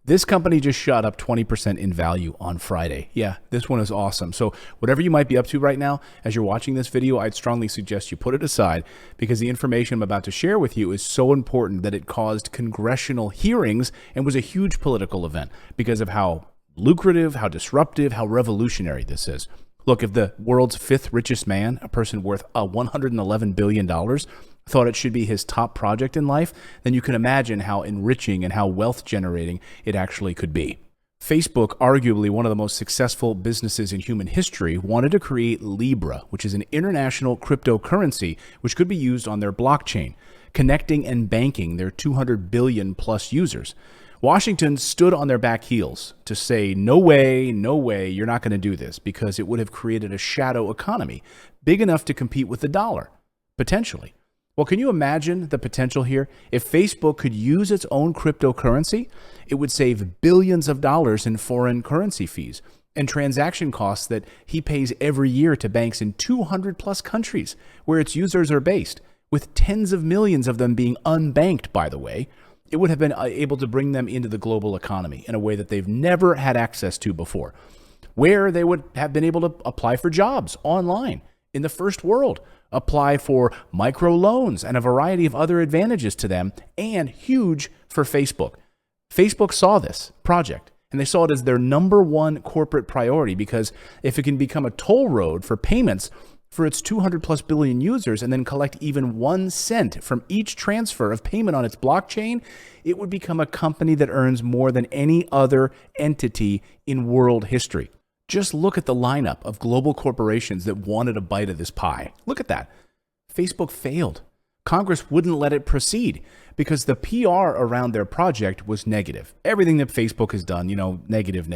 This company just shot up 20% in value on Friday. Yeah, this one is awesome. So whatever you might be up to right now, as you're watching this video, I'd strongly suggest you put it aside because the information I'm about to share with you is so important that it caused congressional hearings and was a huge political event because of how lucrative, how disruptive, how revolutionary this is. Look, if the world's fifth richest man, a person worth $111 billion, thought it should be his top project in life, then you can imagine how enriching and how wealth generating it actually could be. Facebook, arguably one of the most successful businesses in human history, wanted to create Libra, which is an international cryptocurrency which could be used on their blockchain, connecting and banking their 200 billion plus users. Washington stood on their back heels to say, no way, you're not going to do this, because it would have created a shadow economy big enough to compete with the dollar, potentially. Well, can you imagine the potential here? If Facebook could use its own cryptocurrency, it would save billions of dollars in foreign currency fees and transaction costs that he pays every year to banks in 200 plus countries where its users are based, with tens of millions of them being unbanked, by the way. It would have been able to bring them into the global economy in a way that they've never had access to before, where they would have been able to apply for jobs online in the first world, apply for microloans and a variety of other advantages to them, and huge for Facebook. Facebook saw this project and they saw it as their number one corporate priority, because if it can become a toll road for payments for its 200 plus billion users and then collect even 1 cent from each transfer of payment on its blockchain, it would become a company that earns more than any other entity in world history. Just look at the lineup of global corporations that wanted a bite of this pie. Look at that. Facebook failed. Congress wouldn't let it proceed because the PR around their project was negative. Everything that Facebook has done, negative,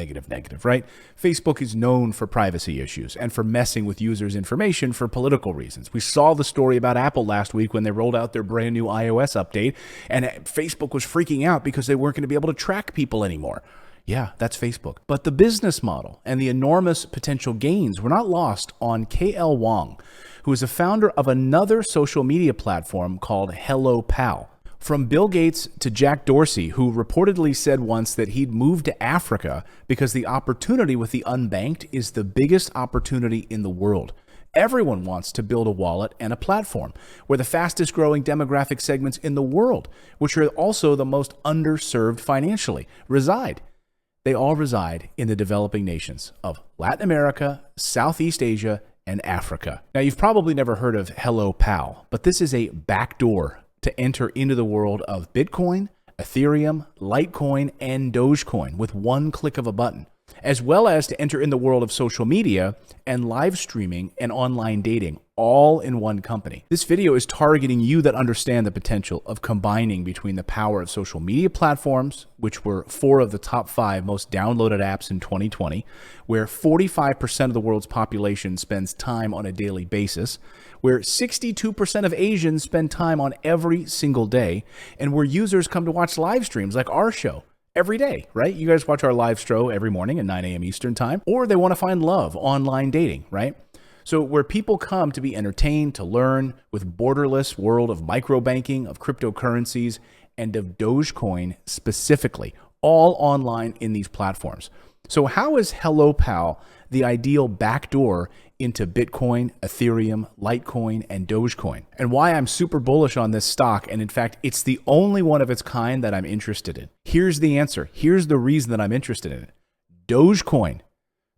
right? Facebook is known for privacy issues and for messing with users' information for political reasons. We saw the story about Apple last week when they rolled out their brand new iOS update, and Facebook was freaking out because they weren't going to be able to track people anymore. Yeah, that's Facebook. But the business model and the enormous potential gains were not lost on KL Wang, who is a founder of another social media platform called Hellopal. From Bill Gates to Jack Dorsey, who reportedly said once that he'd moved to Africa because the opportunity with the unbanked is the biggest opportunity in the world. Everyone wants to build a wallet and a platform where the fastest growing demographic segments in the world, which are also the most underserved financially, reside. They all reside in the developing nations of Latin America, Southeast Asia, and Africa. Now, you've probably never heard of Hellopal, but this is a backdoor to enter into the world of Bitcoin, Ethereum, Litecoin, and Dogecoin with one click of a button, as well as to enter in the world of social media and live streaming and online dating, all in one company. This video is targeting you that understand the potential of combining between the power of social media platforms, which were 4 of the top 5 most downloaded apps in 2020, where 45% of the world's population spends time on a daily basis, where 62% of Asians spend time on every single day, and where users come to watch live streams like our show every day, right? You guys watch our live show every morning at 9 a.m. Eastern time, or they want to find love online dating, right? So where people come to be entertained, to learn with borderless world of microbanking, of cryptocurrencies, and of Dogecoin specifically, all online in these platforms. So how is Hellopal the ideal backdoor into Bitcoin, Ethereum, Litecoin, and Dogecoin? And why I'm super bullish on this stock, and in fact, it's the only one of its kind that I'm interested in. Here's the answer. Here's the reason that I'm interested in it. Dogecoin.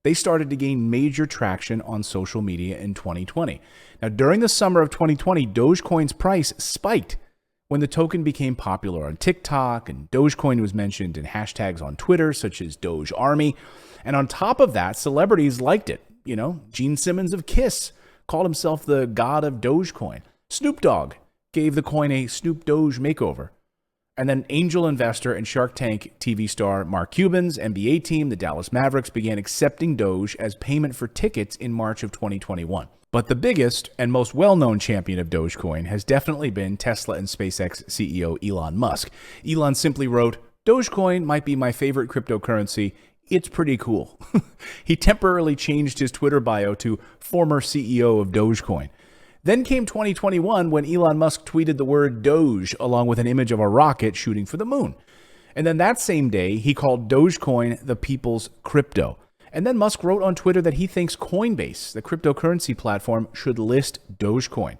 They started to gain major traction on social media in 2020. Now, during the summer of 2020, Dogecoin's price spiked when the token became popular on TikTok, and Dogecoin was mentioned in hashtags on Twitter, such as Doge Army. And on top of that, celebrities liked it. Gene Simmons of Kiss called himself the god of Dogecoin. Snoop Dogg gave the coin a Snoop Doge makeover. And then angel investor and Shark Tank TV star Mark Cuban's NBA team, the Dallas Mavericks, began accepting Doge as payment for tickets in March of 2021. But the biggest and most well-known champion of Dogecoin has definitely been Tesla and SpaceX CEO Elon Musk. Elon simply wrote, "Dogecoin might be my favorite cryptocurrency. It's pretty cool." He temporarily changed his Twitter bio to former CEO of Dogecoin. Then came 2021 when Elon Musk tweeted the word Doge along with an image of a rocket shooting for the moon. And then that same day, he called Dogecoin the people's crypto. And then Musk wrote on Twitter that he thinks Coinbase, the cryptocurrency platform, should list Dogecoin.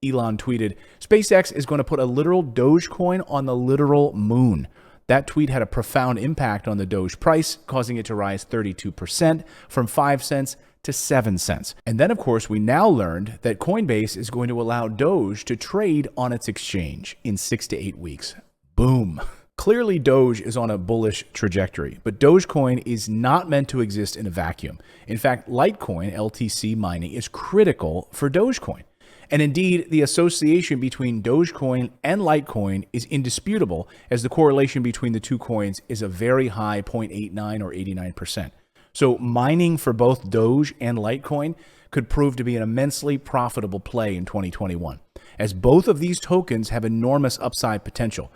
Elon tweeted, SpaceX is going to put a literal Dogecoin on the literal moon. That tweet had a profound impact on the Doge price, causing it to rise 32% from 5 cents to 7 cents. And then, of course, we now learned that Coinbase is going to allow Doge to trade on its exchange in 6 to 8 weeks. Boom. Clearly, Doge is on a bullish trajectory, but Dogecoin is not meant to exist in a vacuum. In fact, Litecoin, LTC mining, is critical for Dogecoin. And indeed, the association between Dogecoin and Litecoin is indisputable, as the correlation between the two coins is a very high 0.89 or 89%. So mining for both Doge and Litecoin could prove to be an immensely profitable play in 2021, as both of these tokens have enormous upside potential.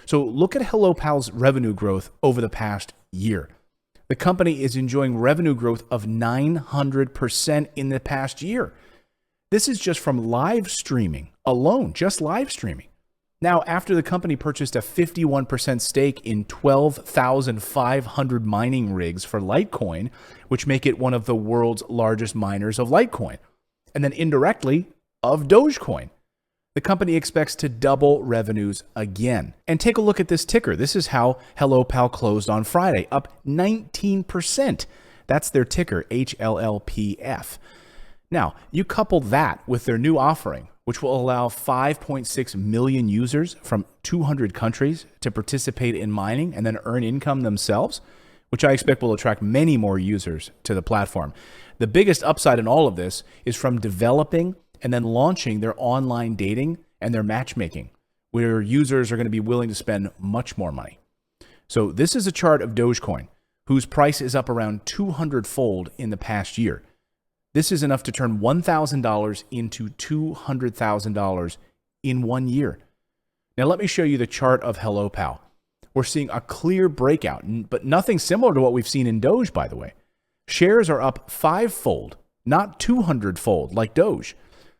So look at Hellopal's revenue growth over the past year. The company is enjoying revenue growth of 900% in the past year. This is just from live streaming alone, just live streaming. Now, after the company purchased a 51% stake in 12,500 mining rigs for Litecoin, which make it one of the world's largest miners of Litecoin, and then indirectly of Dogecoin. The company expects to double revenues again. And take a look at this ticker. This is how Hellopal closed on Friday, up 19%. That's their ticker, HLLPF. Now, you couple that with their new offering, which will allow 5.6 million users from 200 countries to participate in mining and then earn income themselves, which I expect will attract many more users to the platform. The biggest upside in all of this is from developing and then launching their online dating and their matchmaking, where users are going to be willing to spend much more money. So this is a chart of Dogecoin, whose price is up around 200-fold in the past year. This is enough to turn $1,000 into $200,000 in 1 year. Now let me show you the chart of Hellopal. We're seeing a clear breakout, but nothing similar to what we've seen in Doge, by the way. Shares are up 5-fold, not 200-fold like Doge.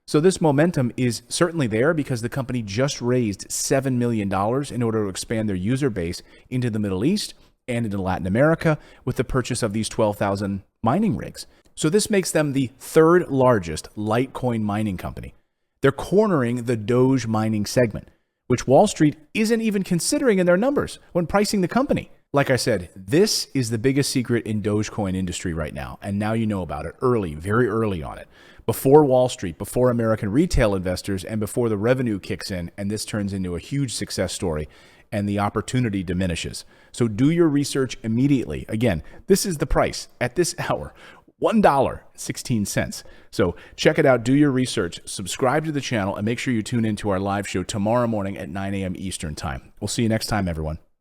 So this momentum is certainly there because the company just raised $7 million in order to expand their user base into the Middle East and into Latin America with the purchase of these 12,000 mining rigs. So this makes them the third largest Litecoin mining company. They're cornering the Doge mining segment, which Wall Street isn't even considering in their numbers when pricing the company. Like I said, this is the biggest secret in Dogecoin industry right now, and now you know about it early, very early on it. Before Wall Street, before American retail investors, and before the revenue kicks in, and this turns into a huge success story, and the opportunity diminishes. So do your research immediately. Again, this is the price at this hour, $1.16. So check it out, do your research, subscribe to the channel, and make sure you tune into our live show tomorrow morning at 9 a.m. Eastern Time. We'll see you next time, everyone.